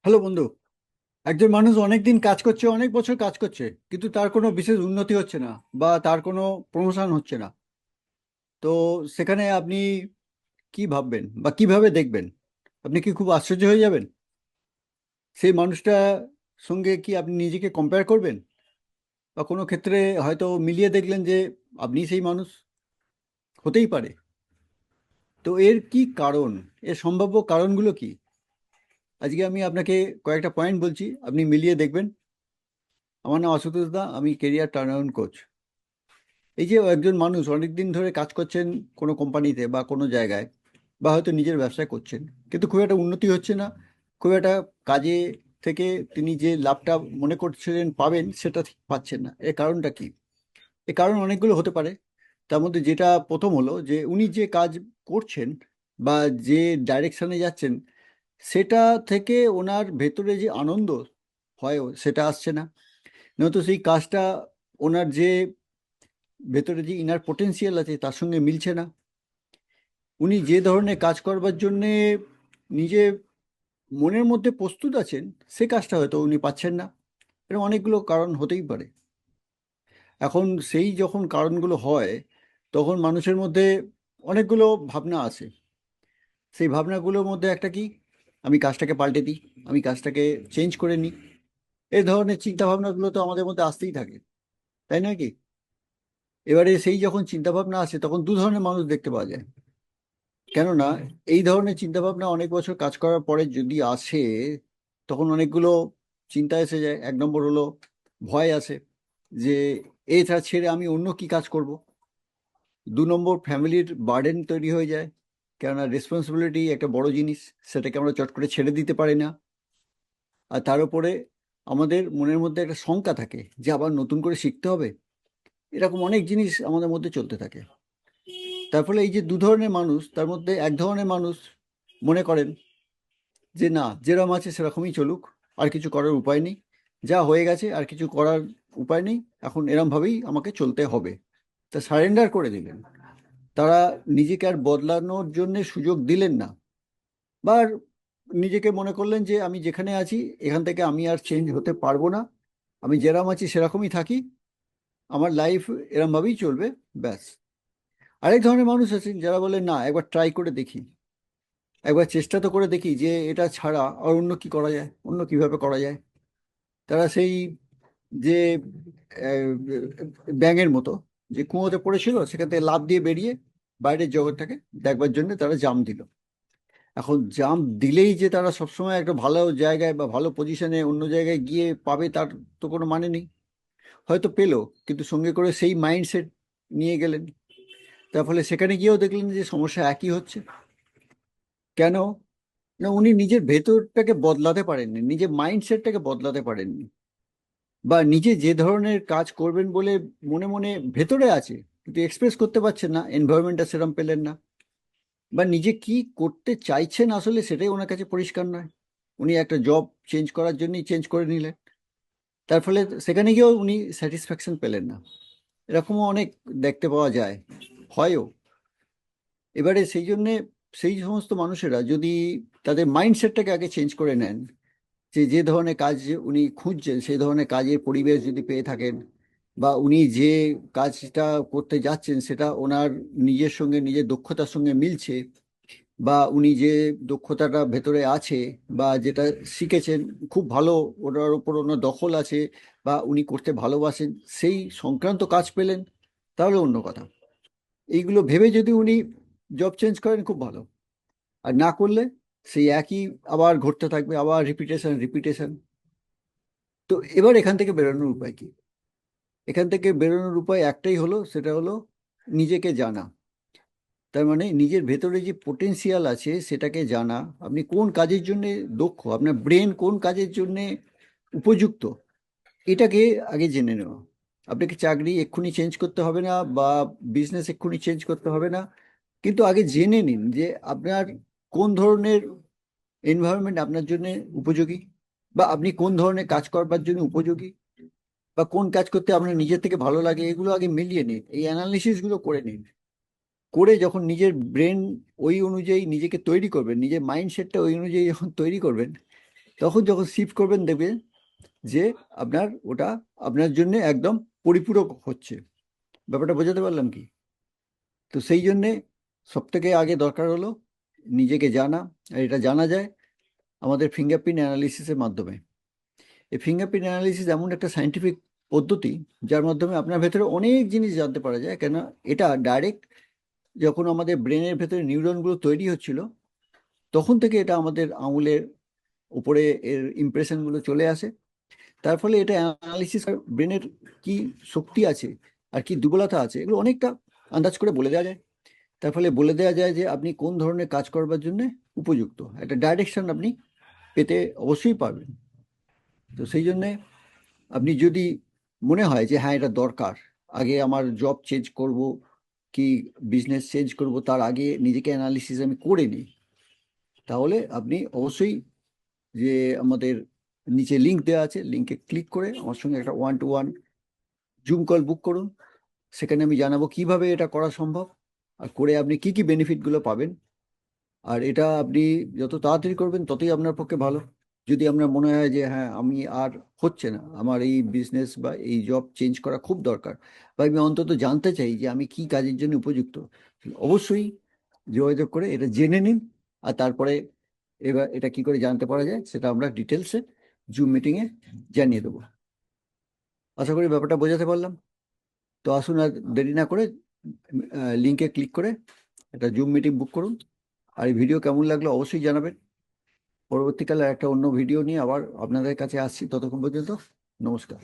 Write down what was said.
Hello বন্ধু। একজন মানুষ অনেক দিন কাজ করছে, অনেক বছর কাজ করছে, কিন্তু তার কোনো বিশেষ উন্নতি হচ্ছে না বা তার কোনো প্রমোশন হচ্ছে না। তো সেখানে আপনি কি ভাববেন বা কিভাবে দেখবেন? আপনি কি খুব আশ্চর্য হয়ে যাবেন? সেই মানুষটা সঙ্গে কি আপনি নিজেকে কম্পেয়ার করবেন? বা কোনো ক্ষেত্রে হয়তো মিলিয়ে দেখলেন যে আপনি সেই মানুষ, হতেই পারে। তো এর কি কারণ? এর সম্ভাব্য কারণগুলো কি? আজকে আমি আপনাকে কয়েকটা পয়েন্ট বলছি, আপনি মিলিয়ে দেখবেন। আমার নাম আশুতোষ দা, আমি কেরিয়ার টার্ন অ্যারাউন্ড কোচ। এই যে একজন মানুষ অনেকদিন ধরে কাজ করছেন কোনো কোম্পানিতে বা কোনো জায়গায়, বা হয়তো নিজের ব্যবসায় করছেন, কিন্তু খুব একটা উন্নতি হচ্ছে না, খুব একটা কাজে থেকে তিনি যে লাভটা মনে করছিলেন পাবেন সেটা ঠিক পাচ্ছেন না। এর কারণটা কি? এর কারণ অনেকগুলো হতে পারে। তার মধ্যে যেটা প্রথম হলো যে উনি যে কাজ করছেন বা যে ডাইরেকশনে যাচ্ছেন, সেটা থেকে ওনার ভেতরে যে আনন্দ হয় সেটা আসছে না। নয়তো সেই কাজটা ওনার যে ভেতরে যে ইনার পোটেনশিয়াল আছে তার সঙ্গে মিলছে না। উনি যে ধরনের কাজ করবার জন্যে নিজে মনের মধ্যে প্রস্তুত আছেন, সে কাজটা হয়তো উনি পাচ্ছেন না। এরকম অনেকগুলো কারণ হতেই পারে। এখন সেই যখন কারণগুলো হয়, তখন মানুষের মধ্যে অনেকগুলো ভাবনা আসে। সেই ভাবনাগুলোর মধ্যে একটা কি, আমি কাজটাকে পাল্টে দিই, আমি কাজটাকে চেঞ্জ করে নিই। এই ধরনের চিন্তা ভাবনাগুলো তো আমাদের মধ্যে আসতেই থাকে, তাই নয় কি? এবারে সেই যখন চিন্তা ভাবনা আসে তখন দু ধরনের মানুষ দেখতে পাওয়া যায়। কেননা এই ধরনের চিন্তাভাবনা অনেক বছর কাজ করার পরে যদি আসে, তখন অনেকগুলো চিন্তা এসে যায়। এক নম্বর হলো ভয় আসে যে এটা ছেড়ে আমি অন্য কি কাজ করব। দু নম্বর, ফ্যামিলির বার্ডেন তৈরি হয়ে যায়। কেননা রেসপন্সিবিলিটি একটা বড় জিনিস, সেটাকে আমরা চট করে ছেড়ে দিতে পারি না। আর তার উপরে আমাদের মনের মধ্যে একটা শঙ্কা থাকে যে আবার নতুন করে শিখতে হবে। এরকম অনেক জিনিস আমাদের মধ্যে চলতে থাকে। তার ফলে এই যে দু ধরনের মানুষ, তার মধ্যে এক ধরনের মানুষ মনে করেন যে না, যেরকম আছে সেরকমই চলুক, আর কিছু করার উপায় নেই, যা হয়ে গেছে আর কিছু করার উপায় নেই, এখন এরমভাবেই আমাকে চলতে হবে। তা সারেন্ডার করে দিলেন। তারা নিজেকে আর বদলানোর জন্য সুযোগ দিলেন না। বা আর নিজেকে মনে করলেন যে আমি যেখানে আছি এখান থেকে আমি আর চেঞ্জ হতে পারবো না, আমি যেরকম আছি সেরকমই থাকি, আমার লাইফ এরমভাবেই চলবে, ব্যাস। আরেক ধরনের মানুষ আছেন যারা বলেন না, একবার ট্রাই করে দেখি, একবার চেষ্টা তো করে দেখি যে এটা ছাড়া আর অন্য কি করা যায়, অন্য কিভাবে করা যায়। তারা সেই যে আহ, ব্যাঙের মতো যে কুয়োতে পড়েছিল, সেখান থেকে লাফ দিয়ে বেরিয়ে বাইরের জগৎটাকে দেখবার জন্য তারা জাম্প দিল। এখন জাম্প দিলেই যে তারা সবসময় একটা ভালো জায়গায় বা ভালো পজিশনে অন্য জায়গায় গিয়ে পাবে, তার তো কোনো মানে নেই। হয়তো পেলো, কিন্তু সঙ্গে করে সেই মাইন্ডসেট নিয়ে গেলেন। তার ফলে সেখানে গিয়েও দেখলেন যে সমস্যা একই হচ্ছে। কেন? না, উনি নিজের ভেতরটাকে বদলাতে পারেননি, নিজের মাইন্ডসেটটাকে বদলাতে পারেননি। বা নিজে যে ধরনের কাজ করবেন বলে মনে মনে ভেতরে আছে, কিন্তু এক্সপ্রেস করতে পারছেন না, এনভায়রনমেন্টটা সেরকম পেলেন না। বা নিজে কি করতে চাইছেন আসলে সেটাই ওনার কাছে পরিষ্কার নয়। উনি একটা জব চেঞ্জ করার জন্যই চেঞ্জ করে নিলেন। তার ফলে সেখানে গিয়েও উনি স্যাটিসফ্যাকশন পেলেন না। এরকমও অনেক দেখতে পাওয়া যায়, হয়ও। এবারে সেই জন্যে সেই সমস্ত মানুষেরা যদি তাদের মাইন্ডসেটটাকে আগে চেঞ্জ করে নেন, যে যে ধরনের কাজ উনি খুঁজছেন সেই ধরনের কাজের পরিবেশ যদি পেয়ে থাকেন, বা উনি যে কাজটা করতে যাচ্ছেন সেটা ওনার নিজের সঙ্গে, নিজের দক্ষতার সঙ্গে মিলছে, বা উনি যে দক্ষতাটা ভেতরে আছে বা যেটা শিখেছেন খুব ভালো, ওটার উপর ওনার দখল আছে, বা উনি করতে ভালোবাসেন, সেই সংক্রান্ত কাজ পেলেন, তাহলে অন্য কথা। এইগুলো ভেবে যদি উনি জব চেঞ্জ করেন, খুব ভালো। আর না করলে সেই একই আবার ঘটতে থাকবে, আবার রিপিটেশন রিপিটেশন। তো এবার এখান থেকে বেরোনোর উপায় কি? এখান থেকে বেরোনোর উপায় একটাই হলো, সেটা হলো নিজেকে জানা। তার মানে নিজের ভেতরে যে পোটেনশিয়াল আছে সেটাকে জানা। আপনি কোন কাজের জন্য দক্ষ, আপনার ব্রেন কোন কাজের জন্য উপযুক্ত, এটাকে আগে জেনে নেওয়া। আপনাকে চাকরি এক্ষুনি চেঞ্জ করতে হবে না, বা বিজনেস এক্ষুনি চেঞ্জ করতে হবে না, কিন্তু আগে জেনে নিন যে আপনার কোন ধরনের এনভায়রনমেন্ট আপনার জন্য উপযোগী, বা আপনি কোন ধরনের কাজ করবার জন্য উপযোগী, বা কোন কাজ করতে আপনার নিজের থেকে ভালো লাগে। এগুলো আগে মিলিয়ে নিন, এই অ্যানালিসিস গুলো করে নিন। করে যখন নিজের ব্রেন ওই অনুযায়ী নিজেকে তৈরি করবেন, নিজের মাইন্ডসেটটা ওই অনুযায়ী যখন তৈরি করবেন, তখন যখন শিফট করবেন দেখবেন যে আপনার ওটা আপনার জন্য একদম পরিপূরক হচ্ছে। ব্যাপারটা বোঝাতে পারলাম কি? তো সেই জন্যে সব থেকে আগে দরকার হলো নিজেকে জানা। আর এটা জানা যায় আমাদের ফিঙ্গারপ্রিন্ট অ্যানালিসিসের মাধ্যমে। এই ফিঙ্গারপ্রিন্ট অ্যানালিসিস এমন একটা সাইন্টিফিক পদ্ধতি যার মাধ্যমে আপনার ভেতরে অনেক জিনিস জানতে পারা যায়। কেন, এটা ডাইরেক্ট যখন আমাদের ব্রেনের ভেতরে নিউরনগুলো তৈরি হচ্ছিল তখন থেকে এটা আমাদের আঙুলের উপরে এর ইমপ্রেশনগুলো চলে আসে। তার ফলে এটা অ্যানালিসিস ব্রেনের কি শক্তি আছে আর কি দুর্বলতা আছে এগুলো অনেকটা আন্দাজ করে বলে দেওয়া যায়। তার ফলে বলে দেওয়া যায় যে আপনি কোন ধরনের কাজ করবার জন্য উপযুক্ত, একটা ডাইরেকশন আপনি পেতে অবশ্যই পারবেন। তো সেই জন্যে আপনি যদি মনে হয় যে হ্যাঁ এটা দরকার, আগে আমার জব চেঞ্জ করব কি বিজনেস চেঞ্জ করব তার আগে নিজেকে অ্যানালিসিস আমি করে নিই, তাহলে আপনি অবশ্যই যে আমাদের নিচে লিংক দেওয়া আছে লিংকে ক্লিক করে আমার সঙ্গে একটা 1-to-1 জুম কল বুক করুন। সেখানে আমি জানাবো কিভাবে এটা করা সম্ভব আর করে আপনি কি কি বেনিফিটগুলো পাবেন। আর এটা আপনি যত তাড়াতাড়ি করবেন ততই আপনার পক্ষে ভালো। যদি আপনার মনে হয় যে হ্যাঁ আমি আর হচ্ছে না, আমার এই বিজনেস বা এই জব চেঞ্জ করা খুব দরকার, বা আমি অন্তত জানতে চাই যে আমি কি কাজের জন্য উপযুক্ত, অবশ্যই যোগাযোগ করে এটা জেনে নিন। আর তারপরে এবার এটা কি করে জানতে পারা যায় সেটা আমরা ডিটেলসে জুম মিটিংয়ে জানিয়ে দেবো। আশা করি ব্যাপারটা বোঝাতে পারলাম। তো আসুন আর দেরি না করে লিঙ্কে ক্লিক করে একটা জুম মিটিং বুক করুন। আর এই ভিডিও কেমন লাগলো অবশ্যই জানাবেন। পরবর্তীকালে একটা অন্য ভিডিও নিয়ে আবার আপনাদের কাছে আসছি, ততক্ষণ পর্যন্ত নমস্কার।